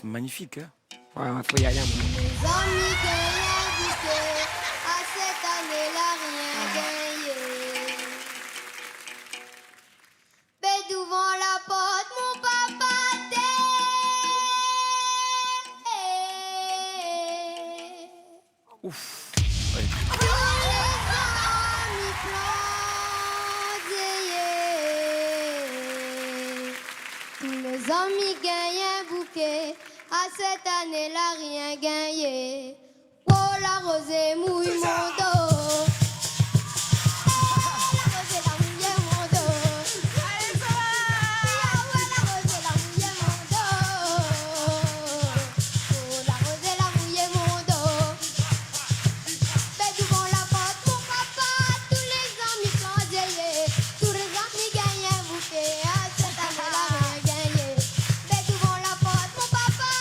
magnifique. Hein. Ouais, faut y aller un moment. Les amis gagnent bouquet, à cette année-là rien gagné. Mais devant la porte, mon papa Ouf. tous les amis plantés. Tous les amis gagnent un bouquet, à cette année-là rien gagné. Oh la rosée mouille mon dos. La rosée la mouille mon dos. Allez ça va. La rosée la mouille mon dos. Oh la rosée la mouille mon dos. Mais devant la porte mon papa, tous les amis plantés. Tous les amis gagnent un bouquet, à cette année-là rien gagné. Mais devant la porte mon papa,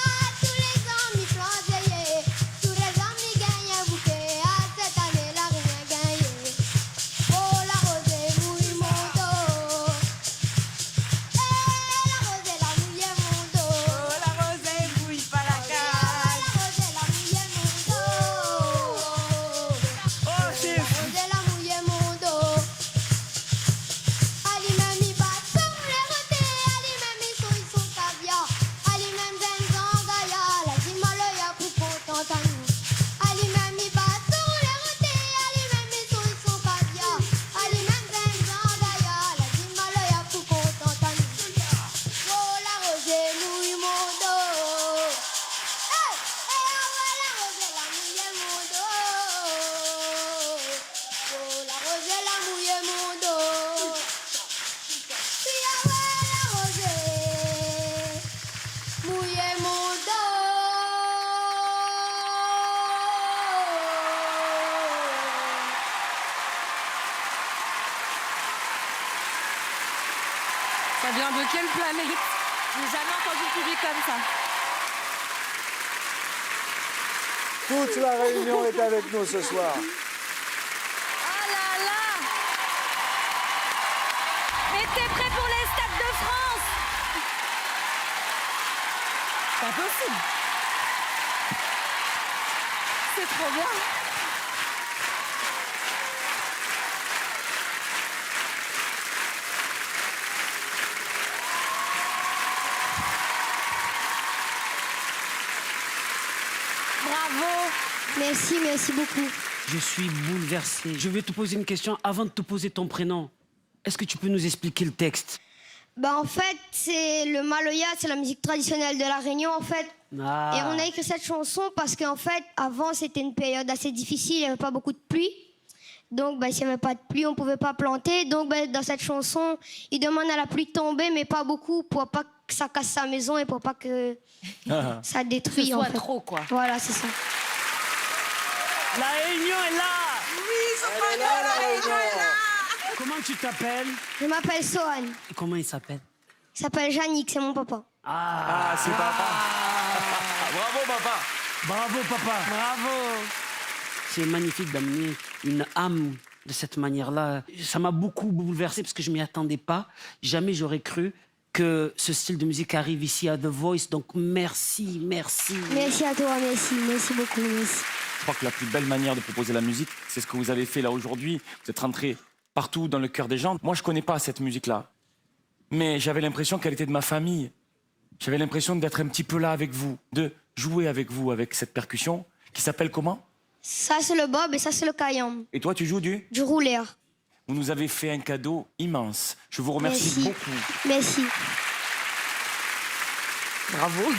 tous les amis plantés. Tous les amis gagnent un bouquet, à cette année-là rien gagné. Oh la rosée mouille mon dos. La rosée la mouille mon dos. Oh, la rosée mouille pas la La cage. rosée la mouille mon dos. Oh, chef. Rosée la mouille mon dos. Ali même il bat sur les rotés. Ali même ils sont caviar. Ali même zen gaya. La Himalaya pour content à nous. Ali même il bat sur les rotés. Ali même ils sont caviar. Ali même zen gaya. La Himalaya pour content à nous. Oh la rosée mouille mon dos. Hey, la rosée la mouille mon dos. Oh la rosée la mouille mon dos. La rosée mouille mon dos. Ça vient de quelle planète? J'ai jamais entendu le public comme ça. Toute la Réunion est avec nous ce soir. Oh là là! Mais t'es prêt pour les Stades de France? C'est pas possible. C'est trop bien. Bravo. Merci, merci beaucoup. Je suis bouleversé. Je vais te poser une question avant de te poser ton prénom. Est-ce que tu peux nous expliquer le texte? Bah en fait, c'est le Maloya, c'est la musique traditionnelle de la Réunion en fait. Ah. Et on a écrit cette chanson parce qu'en fait, avant c'était une période assez difficile, il n'y avait pas beaucoup de pluie. Donc bah, s'il n'y avait pas de pluie, on ne pouvait pas planter. Donc bah, dans cette chanson, il demande à la pluie de tomber, mais pas beaucoup, pour pas que ça casse sa maison et pour pas que ça détruise. Ce en soit fait. trop, quoi. Voilà, c'est ça. La Réunion est là. Elle est là, la Réunion. Comment tu t'appelles? Je m'appelle Sohan. Et comment il s'appelle? Il s'appelle Yannick, c'est mon papa. Ah, c'est papa. Bravo, papa. Bravo, papa. Bravo. C'est magnifique d'amener une âme de cette manière-là. Ça m'a beaucoup bouleversé parce que je m'y attendais pas. Jamais j'aurais cru que ce style de musique arrive ici à The Voice. Donc merci, merci. Merci à toi, merci, merci beaucoup, merci. Je crois que la plus belle manière de proposer la musique, c'est ce que vous avez fait là aujourd'hui. Vous êtes rentré partout dans le cœur des gens. Moi, je connais pas cette musique-là. Mais j'avais l'impression qu'elle était de ma famille. J'avais l'impression d'être un petit peu là avec vous, de jouer avec vous, avec cette percussion qui s'appelle comment? Ça c'est le bob et ça c'est le kayam. Et toi, tu joues du? Du rouleur. Vous nous avez fait un cadeau immense. Je vous remercie Merci. beaucoup. Merci. Bravo.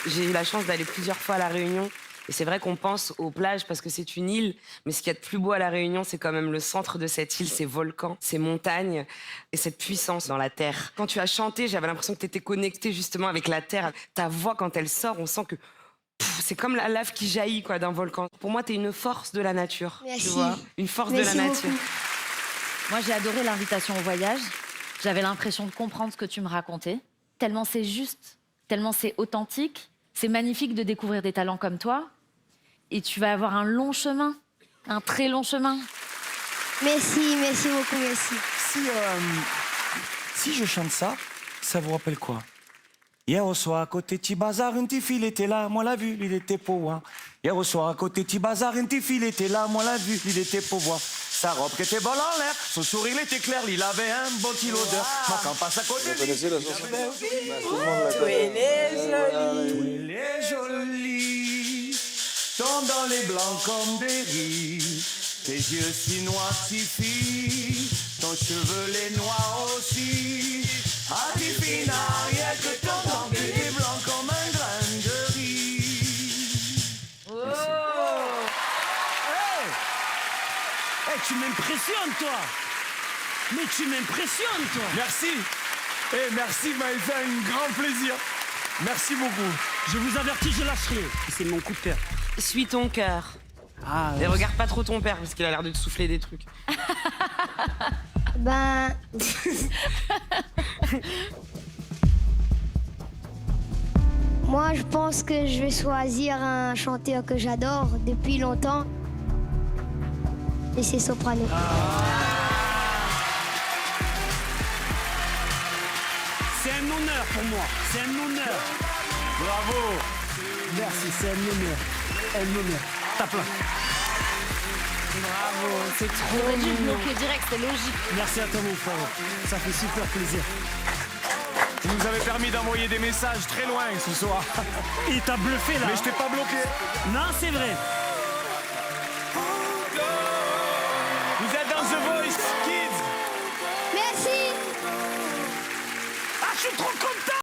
J'ai eu la chance d'aller plusieurs fois à La Réunion. Et c'est vrai qu'on pense aux plages parce que c'est une île, mais ce qu'il y a de plus beau à La Réunion, c'est quand même le centre de cette île, ces volcans, ces montagnes et cette puissance dans la terre. Quand tu as chanté, j'avais l'impression que tu étais connecté justement avec la terre. Ta voix, quand elle sort, on sent que c'est comme la lave qui jaillit quoi, d'un volcan. Pour moi, tu es une force de la nature. Merci. Tu vois, une force Merci de la nature. beaucoup. Moi, j'ai adoré l'invitation au voyage. J'avais l'impression de comprendre ce que tu me racontais. Tellement c'est juste, tellement c'est authentique. C'est magnifique de découvrir des talents comme toi. Et tu vas avoir un long chemin, un très long chemin. Merci, merci beaucoup, merci. Si je chante ça, ça vous rappelle quoi? Hier au soir, à côté de bazar, une petite fille était là, moi l'a vu, il était pour voir. Hier au soir, à côté de bazar, une petite fille était là, moi l'a vu, il était pour voir. Sa robe qui était bonne en l'air, son sourire il était clair, il avait un bon petit odeur. Moi quand passe à côté Vous connaissez la chanson? Ben oui. Tout le monde la connaît. Elle est jolie, tombe dans les blancs comme des riz. Tes yeux si noirs, si fins, ton cheveu les noirs aussi. Ah, tu fines rien que ton temps est blanc comme un grain de riz. Hey, tu m'impressionnes, toi. Mais tu m'impressionnes, toi. Merci. Merci, vous m'avez fait un grand plaisir. Merci beaucoup. Je vous avertis, je lâche rien. C'est mon coup de cœur. Suis ton cœur. Ah, Et regarde pas trop ton père parce qu'il a l'air de te souffler des trucs. Ben. Moi, je pense que je vais choisir un chanteur que j'adore depuis longtemps. Et c'est Soprano. c'est un honneur pour moi. C'est un honneur. Bravo. Merci, c'est un honneur. Un honneur. Tape là. Bravo, c'est trop J'aurais dû mignon. bloquer direct, c'est logique. Merci à toi, mon frère. Ça fait super plaisir. Vous nous avez permis d'envoyer des messages très loin ce soir. Il t'a bluffé, là. Mais je t'ai pas bloqué. Non, c'est vrai.